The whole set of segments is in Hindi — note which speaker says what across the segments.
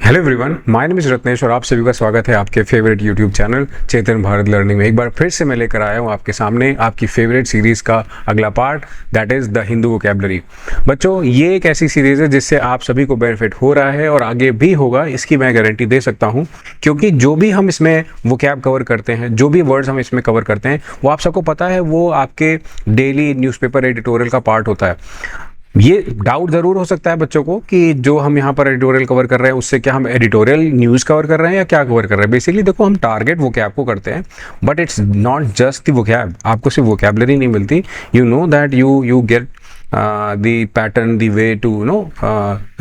Speaker 1: Hello everyone, my name is Ratnesh और आप सभी का स्वागत है आपके favourite YouTube channel Chetan Bharat learning में। एक बार फिर से मैं लेकर आया हूँ आपके सामने आपकी फेवरेट सीरीज़ का अगला part, that is the Hindu vocabulary. बच्चों, ये एक ऐसी सीरीज़ है जिससे आप सभी को बेनिफिट हो रहा है और आगे भी होगा, इसकी मैं गारंटी दे सकता हूँ। क्योंकि जो भी हम इसमें वोकैब कवर करते हैं, जो भी वर्ड्स हम इसमें कवर करते हैं, वो आप सबको पता है, वो आपके डेली न्यूज़पेपर एडिटोरियल का पार्ट होता है। ये डाउट ज़रूर हो सकता है बच्चों को कि जो हम यहाँ पर एडिटोरियल कवर कर रहे हैं उससे क्या हम एडिटोरियल न्यूज़ कवर कर रहे हैं या क्या कवर कर रहे हैं। बेसिकली देखो, हम टारगेट वोकैब को करते हैं, but it's not just the vocab. आपको सिर्फ वोकैबुलरी नहीं मिलती, you know that you get the pattern, the way to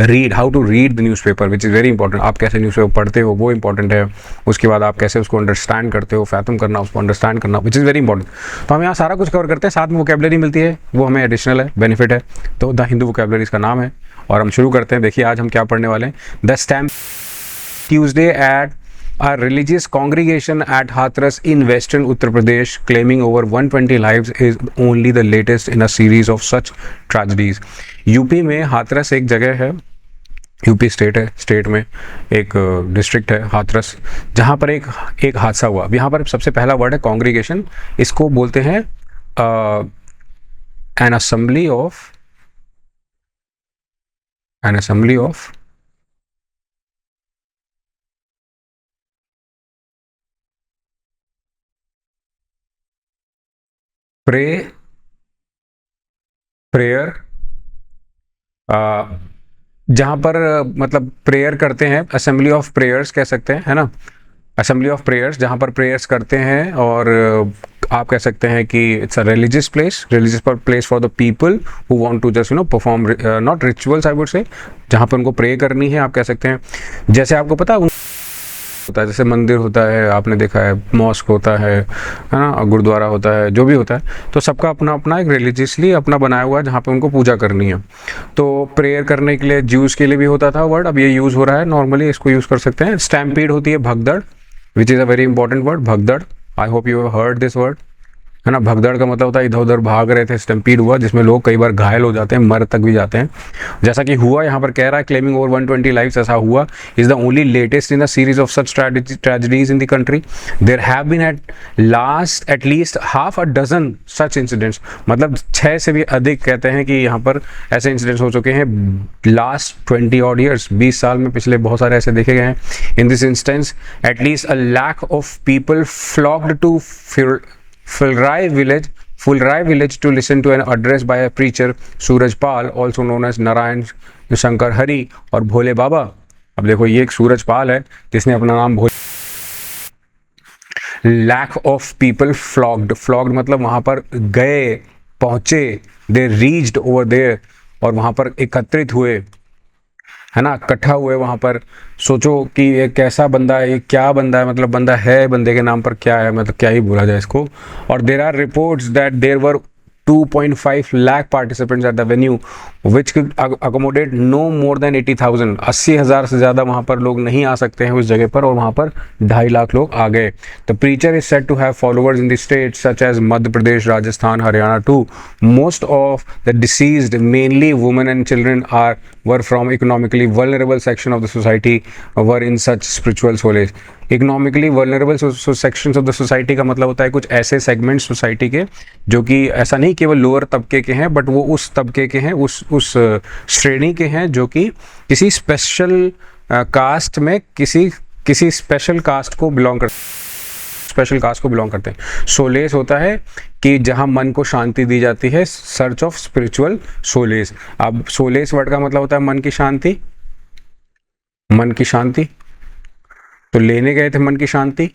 Speaker 1: read, how to read the newspaper, which is very important। आप कैसे न्यूज़पेपर पढ़ते हो वो इंपॉर्टेंट है। उसके बाद आप कैसे उसको अंडरस्टैंड करते हो, फैथम करना, उसको अंडरस्टैंड करना, विच इज़ वेरी इंपॉर्टेंट। तो हम यहाँ सारा कुछ कवर करते हैं, साथ में वोकैबुलरी मिलती है, वो हमें एडिशनल है, बेनिफिट है। तो द हिंदू वोकैबुलरी इसका नाम है और हम शुरू करते हैं। देखिए आज हम क्या पढ़ने वाले हैं। The stampede Tuesday at a religious congregation at Hathras in western Uttar Pradesh claiming over 120 lives is only the latest in a series of such tragedies। UP में हाथरस एक जगह है, यूपी स्टेट है, स्टेट में एक डिस्ट्रिक्ट है हाथरस, जहाँ पर एक हादसा हुआ। अब यहाँ पर सबसे पहला वर्ड है कॉन्ग्रीगेशन। इसको बोलते हैं एन असेंबली ऑफ प्रेयर, जहाँ पर मतलब प्रेयर करते हैं, असेंबली ऑफ प्रेयर्स कह सकते हैं, है ना। असेंबली ऑफ प्रेयर्स, जहाँ पर प्रेयर्स करते हैं, और आप कह सकते हैं कि it's a religious place for the people who want to just perform not rituals, I would say, जहाँ पर उनको प्रे करनी है, आप कह सकते हैं। जैसे आपको पता होता है, जैसे मंदिर होता है, आपने देखा है, मॉस्क होता है ना, गुरुद्वारा होता है, जो भी होता है, तो सबका अपना अपना एक रिलीजियसली अपना बनाया हुआ है जहाँ पे उनको पूजा करनी है। तो प्रेयर करने के लिए ज्यूज़ के लिए भी होता था वर्ड, अब ये यूज़ हो रहा है नॉर्मली, इसको यूज़ कर सकते हैं। स्टैम्पीड होती है भगदड़, which is a very important word, भगदड़। I hope you have heard this word, है ना। भगदड़ का मतलब होता है इधर उधर भाग रहे थे, स्टैम्पीड हुआ, जिसमें लोग कई बार घायल हो जाते हैं, मर तक भी जाते हैं, जैसा कि हुआ यहाँ पर कह रहा है। क्लेमिंग ओवर 120 लाइव्स, ऐसा हुआ। Is the only latest in a series of such tragedies in the country. There have been at least half a dozen such incidents, मतलब 6 से भी अधिक कहते हैं कि यहाँ पर ऐसे इंसिडेंट्स हो चुके हैं लास्ट 20 ऑड ईयर्स, 20 साल में पिछले बहुत सारे ऐसे देखे गए हैं। In this instance at least a lakh of people flocked to Fulrai village to listen to an address by a preacher, Suraj Pal, also known as Narayan Shankar Hari और भोले बाबा। अब देखो, ये एक सूरज पाल है जिसने अपना नाम भोले। लैक ऑफ पीपल फ्लॉग्ड मतलब वहाँ पर गए, पहुँचे, दे रीच्ड ओवर देयर, और वहाँ पर एकत्रित हुए, है ना, इकट्ठा हुए वहाँ पर। सोचो कि ये कैसा बंदा है, ये क्या बंदा है, मतलब बंदा है, बंदे के नाम पर क्या है, मतलब क्या ही बोला जाए इसको। और there are reports that there were 2.5 lakh participants at the venue which could accommodate no more than 80,000। 80,000 से ज़्यादा वहाँ पर लोग नहीं आ सकते हैं उस जगह पर, और वहाँ पर 2.5 लाख लोग आ गए। The preacher is said to have followers in the states such as Madhya Pradesh, Rajasthan, Haryana too. Most of the deceased, mainly women and children, were from economically vulnerable section of the society, were in such spiritual solace। Economically vulnerable sections of the society का मतलब होता है कुछ ऐसे सेगमेंट सोसाइटी के जो कि ऐसा नहीं केवल लोअर तबके के हैं, बट वो उस तबके के हैं, उस श्रेणी के हैं जो कि किसी स्पेशल कास्ट में किसी स्पेशल कास्ट को बिलोंग करते हैं। सोलेस होता है कि जहां मन को शांति दी जाती है, सर्च ऑफ स्पिरिचुअल सोलेस। अब सोलेस वर्ड का मतलब होता है मन की शांति। तो लेने गए थे मन की शांति,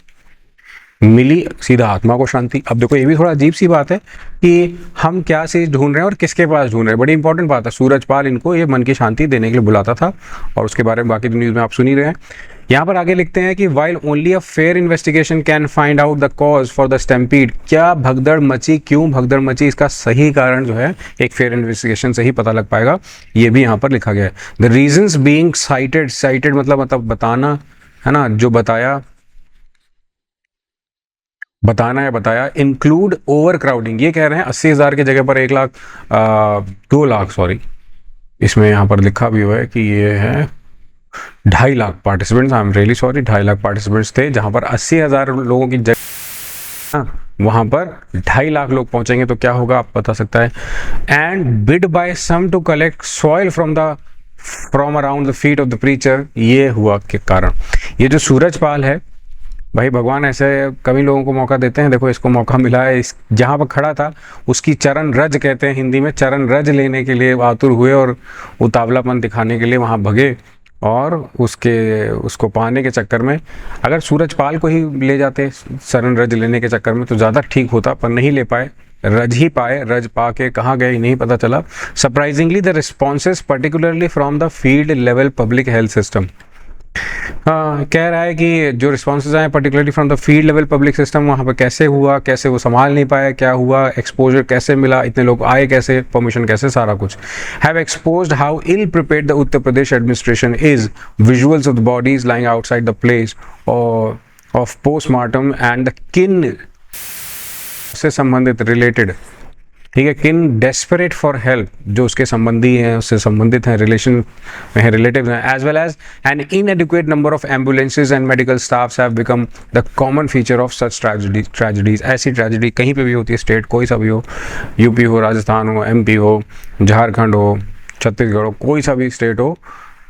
Speaker 1: मिली सीधा आत्मा को शांति। अब देखो, ये भी थोड़ा अजीब सी बात है कि हम क्या चीज़ ढूंढ रहे हैं और किसके पास ढूंढ रहे हैं। बड़ी इंपॉर्टेंट बात है। सूरजपाल इनको ये मन की शांति देने के लिए बुलाता था, और उसके बारे में बाकी न्यूज़ में आप सुन ही रहे हैं। यहाँ पर आगे लिखते हैं कि while only a fair investigation can find out the cause for the stampede. क्या भगदड़ मची, क्यों भगदड़ मची, इसका सही कारण जो है एक फेयर इन्वेस्टिगेशन से ही पता लग पाएगा। ये भी यहाँ पर लिखा गया है। द रीजंस बीइंग साइटेड मतलब बताना, है ना, जो बताया इंक्लूड ओवर क्राउडिंग। ये कह रहे हैं 80,000 की जगह पर 1 लाख 2 लाख, सॉरी, इसमें यहाँ पर लिखा भी हुआ है कि ये है 2.5 lakh participants, I am really sorry, 2.5 lakh participants थे, जहां पर 80,000 लोगों की जगह वहां पर 2.5 लाख लोग पहुंचेंगे तो क्या होगा आप बता सकता है। And bid by some to collect soil from around the feet of the preacher, ये हुआ के कारण। ये जो सूरजपाल है भाई, भगवान ऐसे कभी लोगों को मौका देते हैं, देखो इसको मौका मिला है, इस जहाँ पर खड़ा था उसकी चरण रज कहते हैं हिंदी में, चरण रज लेने के लिए आतुर हुए और उतावलापन दिखाने के लिए वहाँ भगे, और उसको पाने के चक्कर में अगर सूरजपाल को ही ले जाते चरण रज लेने के चक्कर में तो ज़्यादा ठीक होता, पर नहीं ले पाए, रज ही पाए, रज पा के कहाँ गए नहीं पता चला। Surprisingly the responses particularly from the field level public health system, हाँ कह रहा है कि जो रिस्पॉन्सेज आए particularly from the field level public system, वहाँ पर कैसे हुआ, कैसे वो संभाल नहीं पाए, क्या हुआ, एक्सपोजर कैसे मिला, इतने लोग आए कैसे, परमिशन कैसे, सारा कुछ। Have exposed how ill prepared the Uttar Pradesh administration is, visuals of the bodies lying outside the place of postmortem and the kin से संबंधित रिलेटेड, ठीक है, किन डेस्परेट फॉर हेल्प, जो उसके संबंधी हैं, उससे संबंधित हैं, रिलेशन में है, रिलेटिव हैं, as well as an inadequate number of ambulances and medical staffs have become the common feature of such tragedies. ऐसी ट्रेजिडी कहीं पे भी होती है, स्टेट कोई सा भी हो, यूपी हो, राजस्थान हो, एमपी हो, झारखंड हो, छत्तीसगढ़ हो, कोई सा भी स्टेट हो,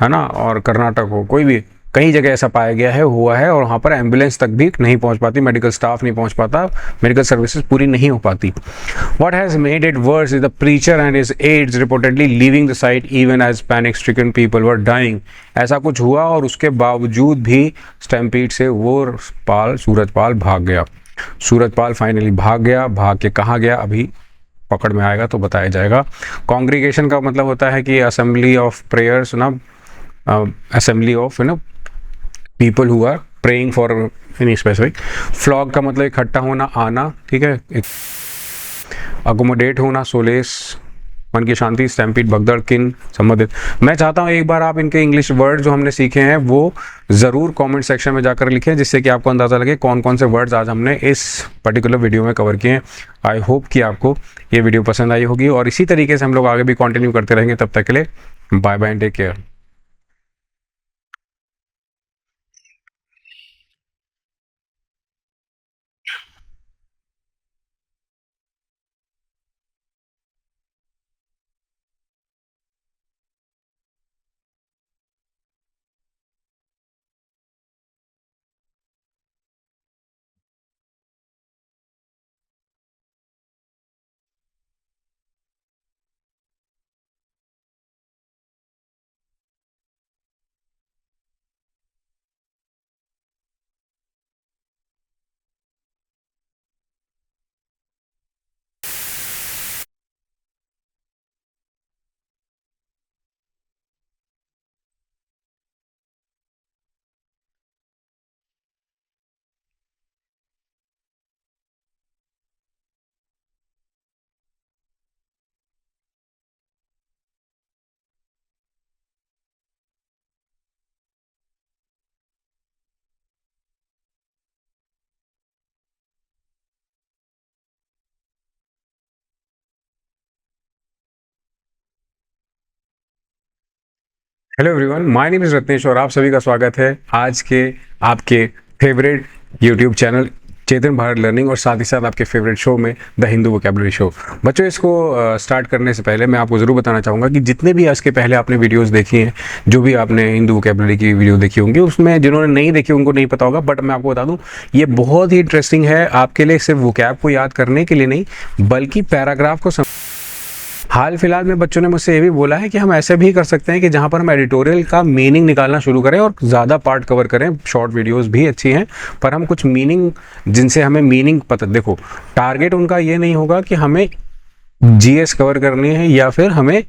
Speaker 1: है ना, और कर्नाटक हो, कोई भी, कई जगह ऐसा पाया गया है, हुआ है, और वहाँ पर एम्बुलेंस तक भी नहीं पहुँच पाती, मेडिकल स्टाफ नहीं पहुँच पाता, मेडिकल सर्विसेज पूरी नहीं हो पाती। What has made it worse is the preacher and his aides reportedly leaving the site even as panic-stricken people were dying। ऐसा कुछ हुआ और उसके बावजूद भी स्टैम्पीड से वो सूरजपाल भाग गया। सूरजपाल फाइनली भाग गया, भाग के कहाँ गया अभी पकड़ में आएगा तो बताया जाएगा। कॉन्ग्रीगेशन का मतलब होता है कि असेंबली ऑफ प्रेयर्स ना, assembly of people who are praying for any specific. Flock का मतलब इकट्ठा होना, आना, ठीक है, अकोमोडेट होना, सोलेस, मन की शांति, स्टैम्पीड, भगदड़, किन संबंधित। मैं चाहता हूँ एक बार आप इनके इंग्लिश वर्ड जो हमने सीखे हैं वो ज़रूर कमेंट सेक्शन में जाकर लिखें, जिससे कि आपको अंदाज़ा लगे कौन कौन से वर्ड्स आज हमने इस पर्टिकुलर वीडियो में कवर किए हैं। आई होप कि आपको ये वीडियो पसंद आई होगी, और इसी तरीके से हम लोग आगे भी कंटिन्यू करते रहेंगे। तब तक के लिए bye bye and take care. Hello everyone, my name is Ratnesh और आप सभी का स्वागत है आज के आपके favourite YouTube channel Chetan Bharat learning, और साथ ही साथ आपके फेवरेट शो में द हिंदू वोकैबुलरी शो। बच्चों, इसको स्टार्ट करने से पहले मैं आपको ज़रूर बताना चाहूँगा कि जितने भी आज के पहले आपने वीडियोस देखी हैं, जो भी आपने हिंदू वोकैबुलरी की वीडियो देखी होंगी, उसमें जिन्होंने नहीं देखी उनको नहीं पता होगा, बट मैं आपको बता दूँ ये बहुत ही इंटरेस्टिंग है आपके लिए, सिर्फ वोकैब को याद करने के लिए नहीं बल्कि पैराग्राफ को हाल फिलहाल में बच्चों ने मुझसे ये भी बोला है कि हम ऐसे भी कर सकते हैं कि जहाँ पर हम एडिटोरियल का मीनिंग निकालना शुरू करें और ज़्यादा पार्ट कवर करें। शॉर्ट वीडियोस भी अच्छी हैं, पर हम कुछ मीनिंग, जिनसे हमें मीनिंग पता, देखो टारगेट उनका ये नहीं होगा कि हमें जीएस कवर करनी है या फिर हमें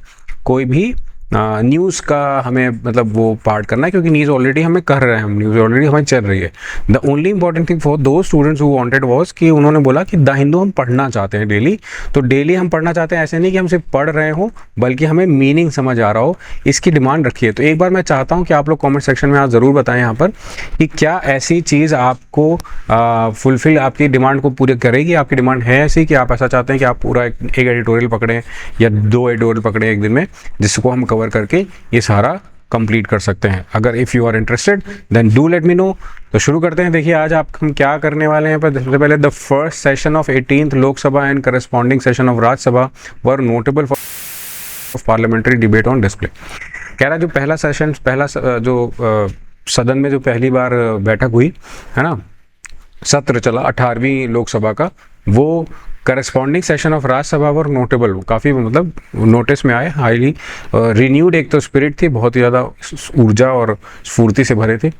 Speaker 1: कोई भी न्यूज़ का हमें मतलब वो पार्ट करना है, क्योंकि न्यूज़ ऑलरेडी हमें कर रहे हैं, हम न्यूज़ ऑलरेडी हमें चल रही है। The only important thing for दो स्टूडेंट्स हु वांटेड वाज कि उन्होंने बोला कि द हिंदू हम पढ़ना चाहते हैं डेली, तो डेली हम पढ़ना चाहते हैं, ऐसे नहीं कि हम सिर्फ पढ़ रहे हो बल्कि हमें मीनिंग समझ आ रहा हो, इसकी डिमांड रखिए। तो एक बार मैं चाहता हूँ कि आप लोग कॉमेंट सेक्शन में आज ज़रूर बताएं यहाँ पर कि क्या ऐसी चीज़ आपको फुलफिल, आपकी डिमांड को पूरी करेगी। आपकी डिमांड है ऐसी कि आप ऐसा चाहते हैं कि आप पूरा एक एडिटोरियल पकड़ें या 2 एडिटोरियल पकड़ें एक दिन में, जिसको हम कवर करके ये सारा कंप्लीट कर सकते हैं। अगर if you are interested then do let me know. तो शुरू करते हैं। देखिए आज आप हम क्या करने वाले हैं। पर सबसे पहले the first session of 18th Lok Sabha and corresponding session of Rajya Sabha were notable for parliamentary debate on display. कह रहा है जो पहला सेशन, सदन में जो पहली बार बैठक हुई है ना, सत्र चला 18वीं लोकसभा का, वो करस्पॉन्डिंग सेशन ऑफ राज्यसभा पर नोटेबल, काफ़ी मतलब नोटिस में आए, हाईली रिन्यूड एक तो स्पिरिट थी, बहुत ही ज़्यादा ऊर्जा और स्फूर्ति से भरे थे।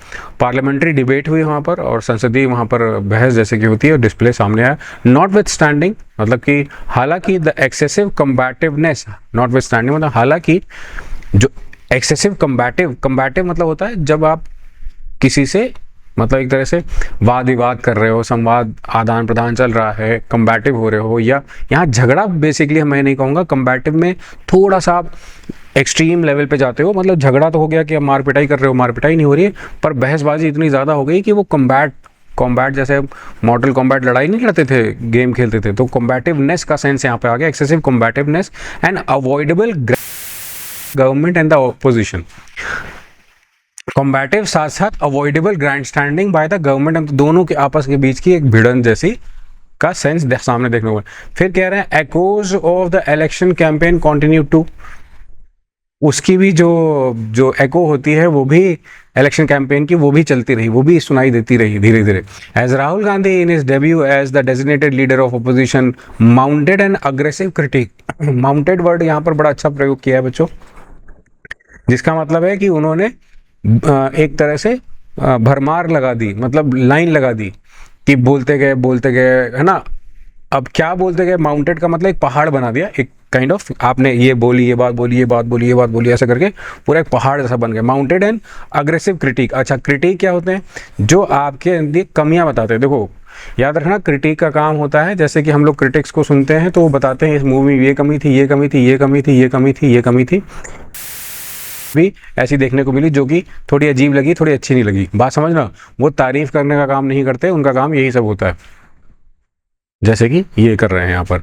Speaker 1: पार्लियामेंट्री डिबेट हुई वहाँ पर और संसदीय वहाँ पर बहस जैसे कि होती है डिस्प्ले सामने आया। नॉट विथ स्टैंडिंग मतलब कि हालांकि the excessive combativeness, notwithstanding मतलब हालांकि जो एक्सेसिव कम्बैटिव मतलब होता है जब आप किसी से मतलब एक तरह से वाद विवाद कर रहे हो, संवाद आदान प्रदान चल रहा है, कम्बैटिव हो रहे हो, या यहाँ झगड़ा बेसिकली मैं नहीं कहूँगा, कम्बैटिव में थोड़ा सा आप एक्सट्रीम लेवल पे जाते हो, मतलब झगड़ा तो हो गया कि आप मार पिटाई कर रहे हो, मार पिटाई नहीं हो रही है, पर बहसबाजी इतनी ज़्यादा हो गई कि वो कॉम्बैट जैसे मॉडल कॉम्बैट लड़ाई नहीं लड़ते थे, गेम खेलते थे, तो कॉम्बैटिवनेस का सेंस यहाँ पे आ गया, excessive combativeness and avoidable government and the opposition. Combative साथ साथ avoidable grandstanding by the government, दोनों के आपस के बीच की एक भिड़न जैसी का सेंस सामने देखने को। फिर कह रहे हैं echoes of the election campaign continue to, उसकी भी जो एको होती है वो भी इलेक्शन कैंपेन की वो भी चलती रही, वो भी सुनाई देती रही धीरे धीरे। As Rahul Gandhi in his debut as the designated leader of opposition mounted an aggressive critic, mounted word यहाँ पर बड़ा अच्छा प्रयोग किया है बच्चों, जिसका मतलब है कि उन्होंने एक तरह से भरमार लगा दी, मतलब लाइन लगा दी कि बोलते गए है ना। अब क्या बोलते गए, माउंटेड का मतलब एक पहाड़ बना दिया, एक काइंड ऑफ आपने ये बोली, ये बात बोली, ये बात बोली, ये बात बोली, ऐसा करके पूरा एक पहाड़ जैसा बन गया। Mounted and aggressive critic. अच्छा, क्रिटिक क्या होते हैं? जो आपके अंदर कमियां बताते हैं। देखो याद रखना, क्रिटिक का काम होता है, जैसे कि हम लोग क्रिटिक्स को सुनते हैं तो वो बताते हैं इस मूवी में ये कमी थी, ये कमी थी, ये कमी थी, ये कमी थी, ये कमी थी, भी ऐसी देखने को मिली जो कि थोड़ी अजीब लगी, थोड़ी अच्छी नहीं लगी। बात समझना, वो तारीफ करने का काम नहीं करते, उनका काम यही सब होता है, जैसे कि ये कर रहे हैं यहाँ पर।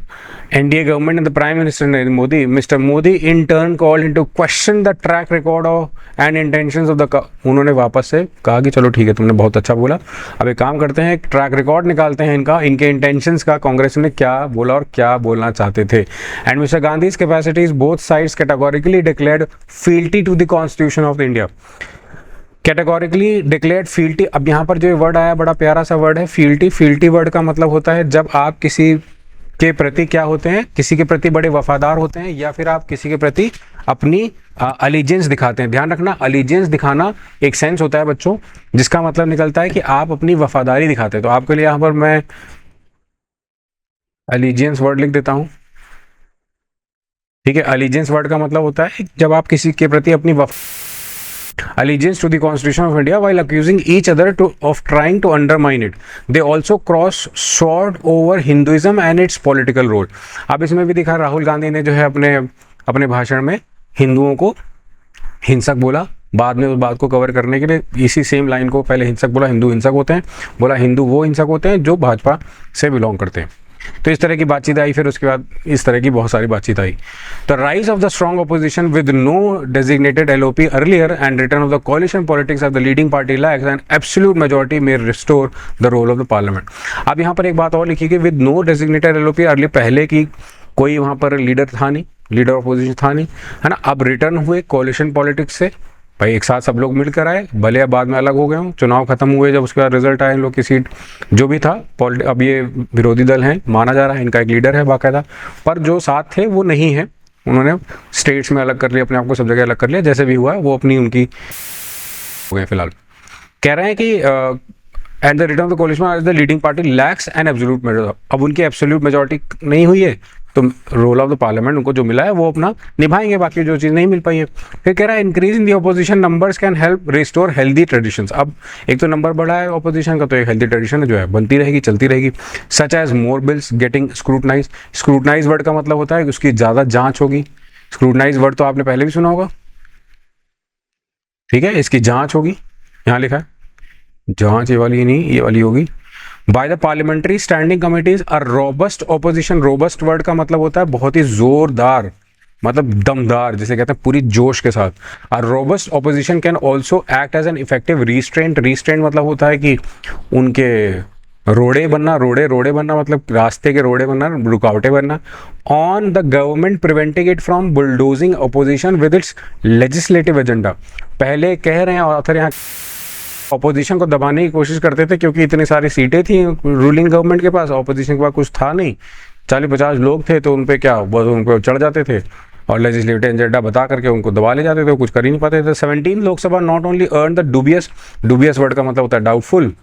Speaker 1: NDA government and the prime minister Narendra Modi, mister Modi in turn called into question the track record of and intentions of the, उन्होंने वापस से कहा कि चलो ठीक है, तुमने बहुत अच्छा बोला, अब एक काम करते हैं, ट्रैक रिकॉर्ड निकालते हैं इनका, इनके इंटेंशंस का, कांग्रेस ने क्या बोला और क्या बोलना चाहते थे। And mister Gandhi's capacities both sides categorically declared fealty to the constitution of India, categorically declared fealty. अब यहाँ पर जो वर्ड आया बड़ा प्यारा सा वर्ड है, फील्टी। फील्टी वर्ड का मतलब होता है जब आप किसी के प्रति क्या होते हैं, किसी के प्रति बड़े वफादार होते हैं, या फिर आप किसी के प्रति अपनी अलीजेंस दिखाते हैं। ध्यान रखना, अलीजेंस दिखाना एक सेंस होता है बच्चों, जिसका मतलब निकलता है कि आप अपनी वफादारी दिखाते हैं। तो आपके लिए यहाँ पर मैं अलीजेंस वर्ड लिख देता हूँ, ठीक है। अलीजेंस वर्ड का मतलब होता है जब आप किसी के प्रति अपनी allegiance to the Constitution of India while accusing each other of trying to undermine it. They also cross sword over Hinduism and its political role. अब इसमें भी दिखा, राहुल गांधी ने जो है अपने भाषण में हिंदुओं को हिंसक बोला, बाद में उस बात को कवर करने के लिए इसी सेम लाइन को पहले हिंसक बोला, हिंदू हिंसक होते हैं, बोला हिंदू वो हिंसक होते हैं जो भाजपा से बिलोंग करते हैं। तो इस तरह की बातचीत आई, फिर उसके बाद इस तरह की बहुत सारी बातचीत आई। The rise of the strong opposition with no designated LOP earlier and return of the coalition politics of the leading party lacks and absolute majority में restore the role of the parliament. अब यहाँ पर एक बात और लिखी कि with no designated LOP earlier, पहले की कोई वहाँ पर लीडर था नहीं, लीडर ऑपोजिशन था नहीं, है ना। अब रिटर्न हुए कोalition पॉलिटिक्स से, भाई एक साथ सब लोग मिलकर आए, भले अब बाद में अलग हो गए हों, चुनाव खत्म हुए जब उसके बाद रिजल्ट आए, इन लोग की सीट जो भी था, अब ये विरोधी दल हैं, माना जा रहा है, इनका एक लीडर है बाकायदा, पर जो साथ थे वो नहीं है, उन्होंने स्टेट्स में अलग कर लिया, अपने आप को सब जगह अलग कर लिया, जैसे भी हुआ वो अपनी उनकी हो गए। फिलहाल कह रहे हैं कि and the return of the coalition as the leading party lacks an absolute majority, अब उनकी एब्सोल्यूट मेजॉरिटी नहीं हुई है, तो रोल ऑफ द पार्लियामेंट उनको जो मिला है वो अपना निभाएंगे, बाकी जो चीज़ नहीं मिल पाई है। फिर कह रहा है increase in the opposition numbers can help restore healthy traditions. अब एक तो नंबर बढ़ा है ऑपोजिशन का, तो एक हेल्दी ट्रेडिशन जो है बनती रहेगी, चलती रहेगी। Such as more bills getting scrutinise. Scrutinise word का मतलब होता है कि उसकी ज़्यादा जांच होगी। स्क्रूटनाइज वर्ड तो आपने पहले भी सुना होगा, ठीक है, इसकी जांच होगी, यहाँ लिखा है जांच, ये वाली नहीं, ये वाली होगी। By the parliamentary standing committees a robust opposition. Robust word का मतलब होता है बहुत ही जोरदार, मतलब दमदार, जिसे कहते हैं पूरी जोश के साथ। A robust opposition can also act as an effective restraint. Restraint मतलब होता है कि उनके रोड़े बनना, रोड़े रोड़े बनना मतलब रास्ते के रोड़े बनना, रुकावटें बनना, on the government preventing it from bulldozing opposition with its legislative agenda. पहले कह रहे हैं ऑथर यहाँ, ऑपोजिशन को दबाने की कोशिश करते थे क्योंकि इतनी सारी सीटें थी रूलिंग गवर्नमेंट के पास, ऑपोजिशन के पास कुछ था नहीं, 40-50 लोग थे, तो उन पे क्या बस उन पे चढ़ जाते थे और लेजिस्लेटिव एजेंडा बता करके उनको दबा ले जाते थे, कुछ कर ही नहीं पाते थे। 17 Lok Sabha not only earn the dubious, dubious word का मतलब होता है डाउटफुल,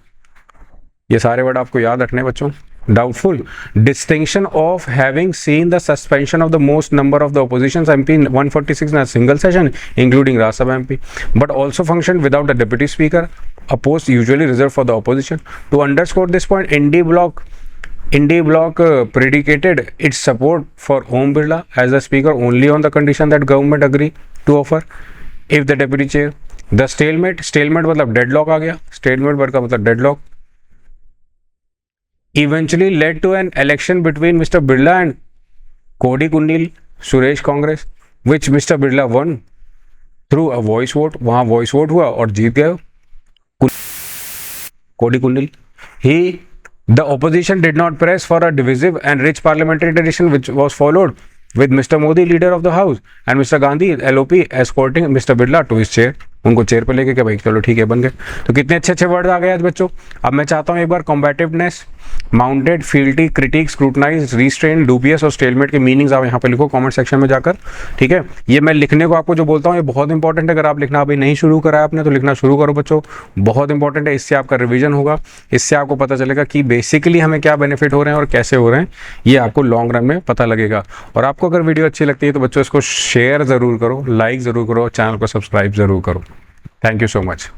Speaker 1: ये सारे वर्ड आपको याद रखने बच्चों। Doubtful distinction of having seen the suspension of the most number of the opposition MP 146 in a single session including Rajya Sabha MP, but also functioned without a deputy speaker, a post usually reserved for the opposition. To underscore this point, Indie Bloc predicated its support for Om Birla as the speaker only on the condition that government agree to offer if the deputy chair. The stalemate मतलब deadlock आ गया, stalemate वर्ड का मतलब deadlock, eventually led to an election between Mr. Birla and Kodi Kundil Suresh Congress, which Mr. Birla won through a voice vote. वहाँ voice vote हुआ और जीत गए कोडी Kundil. He, the opposition did not press for a divisive and rich parliamentary tradition which was followed with Mr. Modi leader of the house and Mr. Gandhi LOP escorting Mr. Birla to his chair. उनको चेयर पे लेके क्या भाई चलो ठीक है बन गए। तो कितने अच्छे अच्छे वर्ड आ गए आज बच्चों। अब मैं चाहता हूँ एक बार combativeness, mounted, fealty, critic, scrutinise, restrain, dubious और स्टेलमेट के मीनिंग्स आप यहाँ पे लिखो कमेंट सेक्शन में जाकर, ठीक है। ये मैं लिखने को आपको जो बोलता हूँ ये बहुत इंपॉर्टेंट है, अगर आप लिखना अभी नहीं शुरू करा है आपने तो लिखना शुरू करो बच्चों, बहुत इंपॉर्टेंट है। इससे आपका रिवीजन होगा, इससे आपको पता चलेगा कि बेसिकली हमें क्या बेनिफिट हो रहे हैं और कैसे हो रहे हैं, ये आपको लॉन्ग रन में पता लगेगा। और आपको अगर वीडियो अच्छी लगती है तो बच्चों इसको शेयर ज़रूर करो, लाइक ज़रूर करो, चैनल को सब्सक्राइब ज़रूर करो। Thank you so much.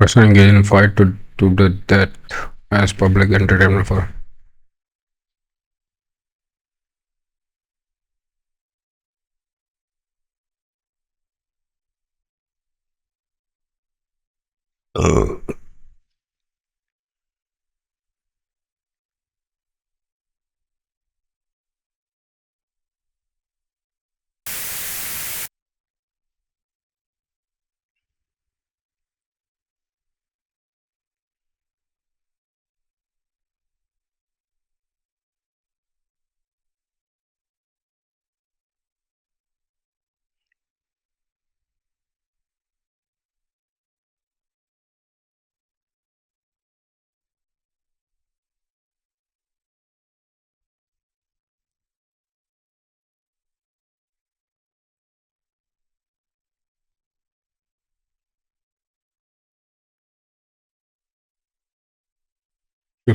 Speaker 1: Person engaged in fight to the death as public entertainment for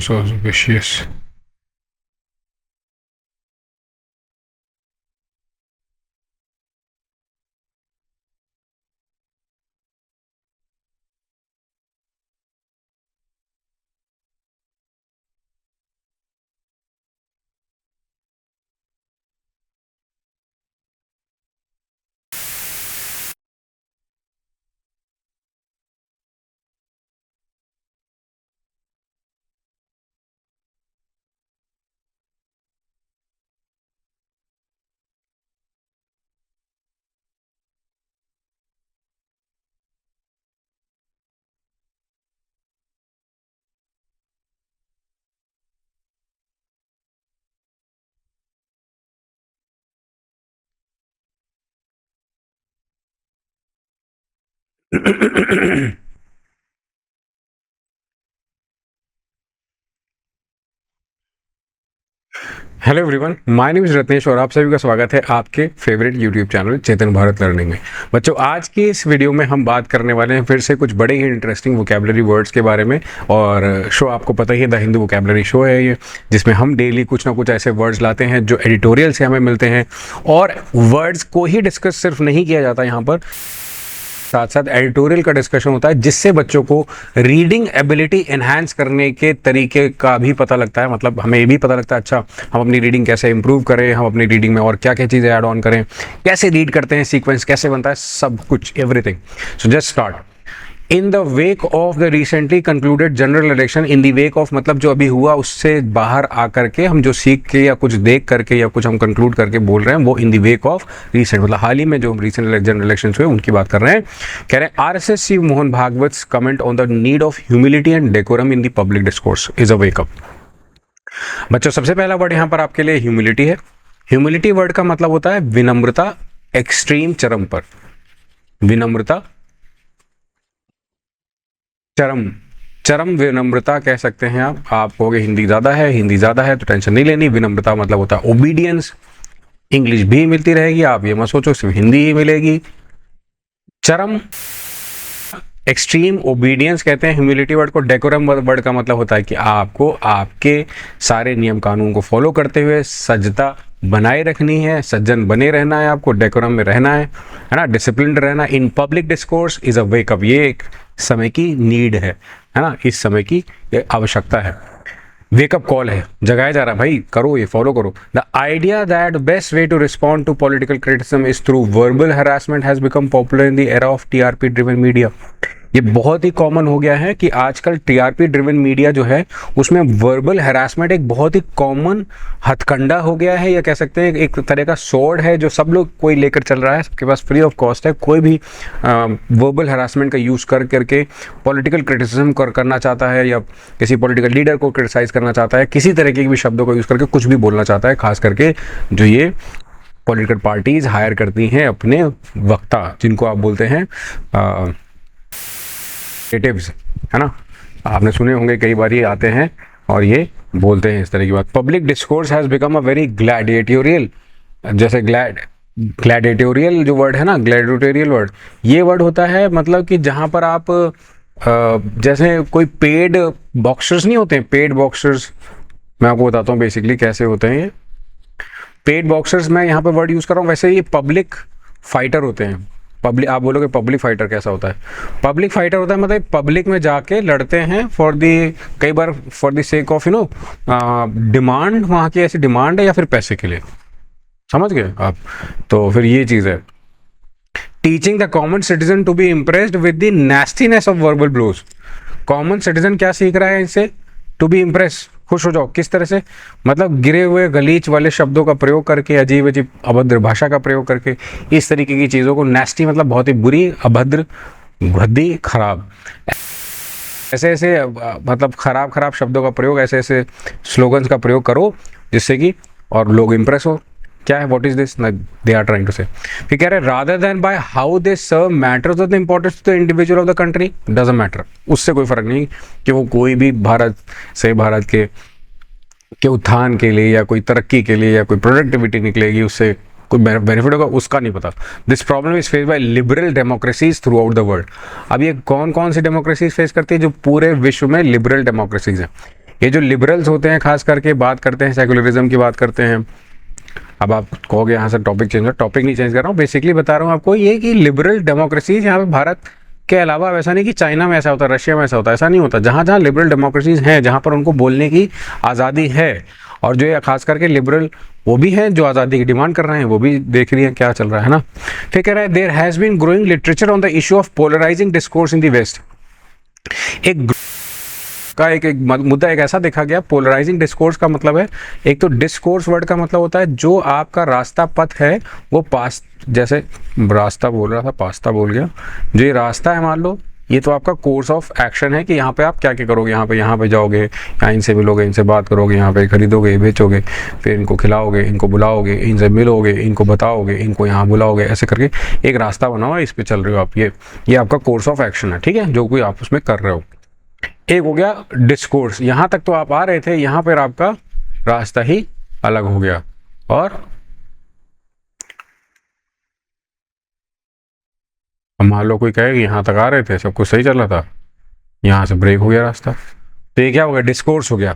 Speaker 1: So vicious. Hello everyone, my name is Ratnesh और आप सभी का स्वागत है आपके favourite YouTube channel Chetan Bharat learning में। बच्चों, आज की इस वीडियो में हम बात करने वाले हैं फिर से कुछ बड़े ही इंटरेस्टिंग वोकैबुलरी वर्ड्स के बारे में। और शो आपको पता ही है, द हिंदू वोकैबुलरी शो है ये, जिसमें हम डेली कुछ ना कुछ ऐसे वर्ड्स लाते हैं जो एडिटोरियल से हमें मिलते हैं। और वर्ड्स को ही डिस्कस सिर्फ नहीं किया जाता यहाँ पर, साथ साथ एडिटोरियल का डिस्कशन होता है, जिससे बच्चों को रीडिंग एबिलिटी एनहांस करने के तरीके का भी पता लगता है। मतलब हमें ये भी पता लगता है, अच्छा हम अपनी रीडिंग कैसे इंप्रूव करें, हम अपनी रीडिंग में और क्या क्या चीज़ें ऐड ऑन करें, कैसे रीड करते हैं, सीक्वेंस कैसे बनता है, सब कुछ, everything. So just start. In the wake of the recently concluded general election, in the wake of मतलब जो अभी हुआ उससे बाहर आकर के हम जो सीख के या कुछ देख करके या कुछ हम कंक्लूड करके बोल रहे हैं, वो in the wake of recent मतलब हाल ही में जो रिसेंट जनरल इलेक्शन हुए उनकी बात कर रहे हैं। कह रहे हैं RSS chief Mohan Bhagwat comment on the need of humility and decorum in the public discourse is a wake up. बच्चों, सबसे पहला वर्ड यहाँ पर आपके लिए ह्यूमिलिटी है। ह्यूमिलिटी वर्ड का मतलब होता है विनम्रता, एक्सट्रीम, चरम पर। विनम्रता, चरम, चरम विनम्रता कह सकते हैं आप कहोगे हिंदी ज़्यादा है, हिंदी ज़्यादा है तो टेंशन नहीं लेनी। विनम्रता मतलब होता है ओबीडियंस। इंग्लिश भी मिलती रहेगी, आप ये मत सोचो सिर्फ हिंदी ही मिलेगी। चरम, एक्सट्रीम ओबीडियंस कहते हैं ह्यूमिलिटी वर्ड को। डेकोरम वर्ड का मतलब होता है कि आपको आपके सारे नियम कानून को फॉलो करते हुए सज्जता बनाए रखनी है, सज्जन बने रहना है, आपको डेकोरम में रहना है ना, डिसिप्लिन रहना। In public discourse is a wake up, ये एक समय की नीड है ना, इस समय की आवश्यकता है। वेकअप कॉल है, जगाया जा रहा है, भाई करो, ये फॉलो करो। The idea that best way to respond to political criticism is through verbal harassment has become popular in the era of TRP driven media. ये बहुत ही कॉमन हो गया है कि आजकल टीआरपी ड्रिवन मीडिया जो है उसमें वर्बल हरासमेंट एक बहुत ही कॉमन हथकंडा हो गया है, या कह सकते हैं एक तरह का स्वॉर्ड है जो सब लोग कोई लेकर चल रहा है, सबके पास फ्री ऑफ कॉस्ट है। कोई भी वर्बल हरासमेंट का यूज़ करके पॉलिटिकल क्रिटिसिज्म करना चाहता है, या किसी पॉलिटिकल लीडर को क्रिटिसाइज करना चाहता है, किसी तरह के भी शब्दों को यूज़ करके कुछ भी बोलना चाहता है, खास करके जो ये पॉलिटिकल पार्टीज हायर करती हैं अपने वक्ता, जिनको आप बोलते हैं नेटिव्स, है ना। आपने सुने होंगे, कई बार ये आते हैं और ये बोलते हैं इस तरह की बात। Public discourse has become a very gladiatorial, जैसे ग्लैडिएटोरियल जो वर्ड है ना, ग्लैडिएटोरियल वर्ड, ये वर्ड होता है मतलब कि जहाँ पर आप जैसे कोई पेड बॉक्सर्स नहीं होते हैं, पेड बॉक्सर्स, मैं आपको बताता हूँ बेसिकली कैसे होते हैं ये पेड बॉक्सर्स। मैं यहाँ पर वर्ड यूज़ कर रहा हूँ, वैसे ये पब्लिक फाइटर होते हैं। पब्लिक, आप बोलोगे पब्लिक फाइटर कैसा होता है? पब्लिक फाइटर होता है मतलब पब्लिक में जाके लड़ते हैं फॉर दी, कई बार for the sake of demand, वहाँ की ऐसी डिमांड है, या फिर पैसे के लिए, समझ गए आप। तो फिर ये चीज़ है। Teaching the common citizen to be impressed with the nastiness of verbal blows. Common citizen क्या सीख रहा है इनसे? टू बी इम्प्रेस, खुश हो जाओ। किस तरह से? मतलब गिरे हुए गलीच वाले शब्दों का प्रयोग करके, अजीब अजीब अभद्र भाषा का प्रयोग करके, इस तरीके की चीज़ों को, नेस्टी मतलब बहुत ही बुरी, अभद्र, भद्दी, खराब, ऐसे ऐसे मतलब खराब खराब शब्दों का प्रयोग, ऐसे ऐसे स्लोगन्स का प्रयोग करो जिससे कि और लोग इंप्रेस हो। क्या है, what is this they are trying to say. फिर कह रहे rather than by how they serve matters of the importance to the individual of the country doesn't matter. उससे कोई फर्क नहीं कि वो कोई भी भारत के उत्थान के लिए या कोई तरक्की के लिए या कोई प्रोडक्टिविटी निकलेगी, उससे कोई बेनिफिट होगा, उसका नहीं पता। This problem is face by liberal democracies through out the world. अब ये कौन कौन सी डेमोक्रेसीज फेस करती है? जो पूरे विश्व में लिबरल डेमोक्रेसीज हैं। ये जो लिबरल्स होते हैं खास करके बात करते हैं सेकुलरिज्म की बात करते हैं। अब आप कहोगे यहाँ से टॉपिक चेंज, टॉपिक नहीं चेंज कर रहा हूँ, बेसिकली बता रहा हूँ आपको ये कि लिबरल डेमोक्रेसीज यहाँ पे भारत के अलावा, वैसा नहीं कि चाइना में ऐसा होता है, रशिया में ऐसा होता है, ऐसा नहीं होता। जहाँ जहाँ लिबरल डेमोक्रेसीज हैं, जहाँ पर उनको बोलने की आज़ादी है, और जो ये खास करके लिबरल वो भी हैं जो आज़ादी की डिमांड कर रहे हैं, वो भी देख रही है क्या चल रहा है ना। फिर कह रहा है there has been growing literature on the issue of polarising discourse in the West. एक मुद्दा एक ऐसा देखा गया, पोलराइजिंग डिस्कोर्स का मतलब है, एक तो डिस्कोर्स वर्ड का मतलब होता है जो आपका रास्ता पथ है वो पास, जैसे रास्ता बोल रहा था पास्ता बोल गया, जो ये रास्ता है मान लो ये तो आपका कोर्स ऑफ एक्शन है कि यहाँ पे आप क्या क्या करोगे, यहाँ पे जाओगे, यहाँ इनसे मिलोगे, इनसे बात करोगे, यहाँ पे खरीदोगे बेचोगे, फिर इनको खिलाओगे, इनको बुलाओगे, इनसे मिलोगे, इनको बताओगे, इनको यहाँ बुलाओगे, ऐसे करके एक रास्ता बना हुआ, इस पे चल रहे हो आप। ये आपका कोर्स ऑफ एक्शन है, ठीक है, जो कोई आप उसमें कर रहे हो। एक हो गया डिस्कोर्स, यहाँ तक तो आप आ रहे थे, यहाँ पर आपका रास्ता ही अलग हो गया। और मान लो कोई कहे कि यहाँ तक आ रहे थे, सब कुछ सही चल रहा था, यहाँ से ब्रेक हो गया रास्ता, तो ये क्या हो गया, डिस्कोर्स हो गया,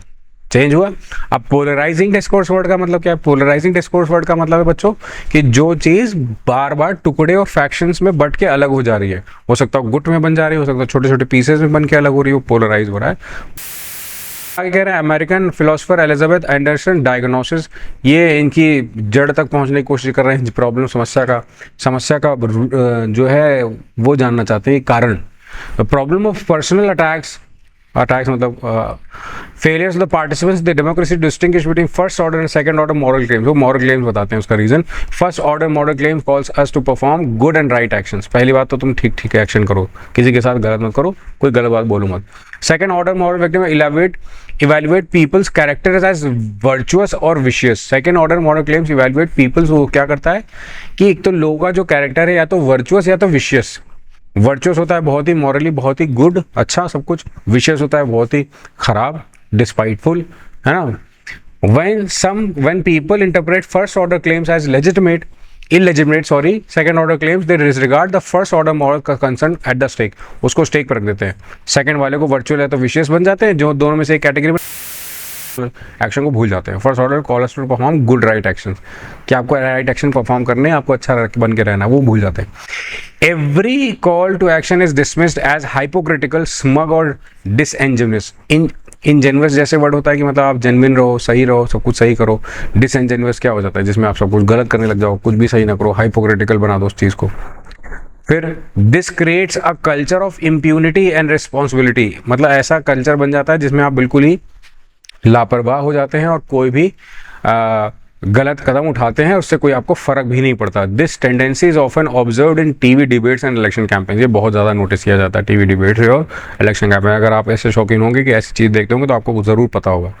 Speaker 1: चेंज हुआ। अब पोलराइजिंग डिस्कोर्स वर्ड का मतलब क्या है? पोलराइजिंग डिस्कोर्स वर्ड का मतलब है बच्चों कि जो चीज़ बार बार टुकड़े और फैक्शंस में बट के अलग हो जा रही है, हो सकता है गुट में बन जा रही है, हो सकता है छोटे छोटे पीसेस में बन के अलग हो रही है, वो पोलराइज हो रहा है। आगे कह रहे हैं American philosopher Elizabeth Anderson diagnosis, ये इनकी जड़ तक पहुंचने की कोशिश कर रहे हैं, प्रॉब्लम समस्या का जो है वो जानना चाहते हैं कारण। प्रॉब्लम ऑफ पर्सनल अटैक्स मतलब failures of the participants the democracy distinguish between first order and second order moral claims. वो मॉरल क्लेम्स बताते हैं उसका reason. First order moral claims calls us to perform good and right actions. पहली बात तो तुम ठीक एक्शन करो, किसी के साथ गलत मत करो, कोई गलत बात बोलो मत। Second order moral victim evaluate people's character as virtuous और vicious. Second order moral claims evaluate people's, वो क्या करता है कि एक तो लोगों का जो कैरेक्टर है या तो वर्चुअस या तो विशियस। वर्चुअस होता है बहुत ही मॉरली बहुत ही गुड अच्छा सब कुछ, विशियस होता है बहुत ही खराब डिस्पाइटफुल, है ना। when people interpret first order claims as illegitimate second order claims, they disregard the first order moral concern at the stake। उसको स्टेक पर रख देते हैं, सेकंड वाले को वर्चुअल है तो विशियस बन जाते हैं, जो दोनों में से एक कैटेगरी में एक्शन को भूल जाते हैं। First order call us to perform good right action, कि आपको राइट एक्शन परफॉर्म करने, आपको अच्छा बन के रहना, वो भूल जाते हैं। Every call to action is dismissed as hypocritical, smug और डिसइंजेनियस। इनजेन्युअस जैसे वर्ड होता है कि मतलब आप जेन्युइन रहो, सही रहो, सब कुछ सही करो। डिसइंजेनियस क्या हो जाता है, जिसमें आप सब कुछ गलत करने लग जाओ, कुछ भी सही ना करो, हाइपोक्रिटिकल बना दो उस चीज़ को। फिर this creates a culture of impunity and responsibility, मतलब ऐसा कल्चर बन जाता है जिसमें आप बिल्कुल ही लापरवाह हो जाते हैं और कोई भी गलत कदम उठाते हैं उससे कोई आपको फर्क भी नहीं पड़ता। This tendency is often observed in TV debates and election campaign. ये बहुत ज़्यादा नोटिस किया जाता है टीवी डिबेट्स और इलेक्शन कैंपेन। अगर आप ऐसे शौकीन होंगे कि ऐसी चीज़ देखते होंगे तो आपको ज़रूर पता होगा।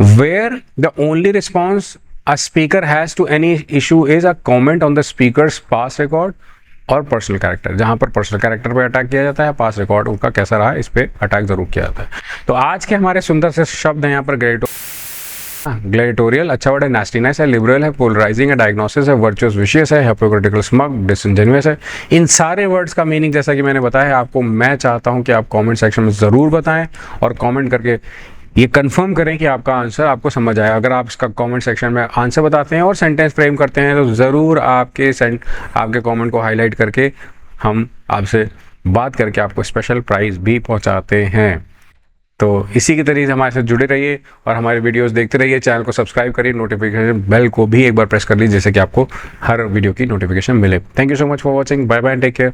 Speaker 1: Where the only response a speaker has to any issue is a comment on the speaker's past record और पर्सनल कैरेक्टर। जहाँ पर पर्सनल कैरेक्टर पे अटैक किया जाता है, पास रिकॉर्ड उनका कैसा रहा इस पे अटैक जरूर किया जाता है। तो आज के हमारे सुंदर से शब्द हैं यहाँ पर ग्लेडिटोरियल अच्छा वर्ड है, नेस्टीनेस है, लिबरल है, पोलराइजिंग है, डायग्नोसिस है, वर्चुअस विशियस है, हाइपोक्रिटिकल स्मग, डिसइंजेनियस है। इन सारे वर्ड्स का मीनिंग जैसा कि मैंने बताया है आपको, मैं चाहता हूँ कि आप कमेंट सेक्शन में ज़रूर बताएं और कमेंट करके ये कंफर्म करें कि आपका आंसर आपको समझ आया। अगर आप इसका कमेंट सेक्शन में आंसर बताते हैं और सेंटेंस फ्रेम करते हैं तो ज़रूर आपके कमेंट को हाईलाइट करके हम आपसे बात करके आपको स्पेशल प्राइज़ भी पहुंचाते हैं। तो इसी के तरीके से हमारे साथ जुड़े रहिए और हमारे वीडियोस देखते रहिए। चैनल को सब्सक्राइब करिए, नोटिफिकेशन बेल को भी एक बार प्रेस कर लीजिए जैसे कि आपको हर वीडियो की नोटिफिकेशन मिले। Thank you so much for watching, bye bye, take care.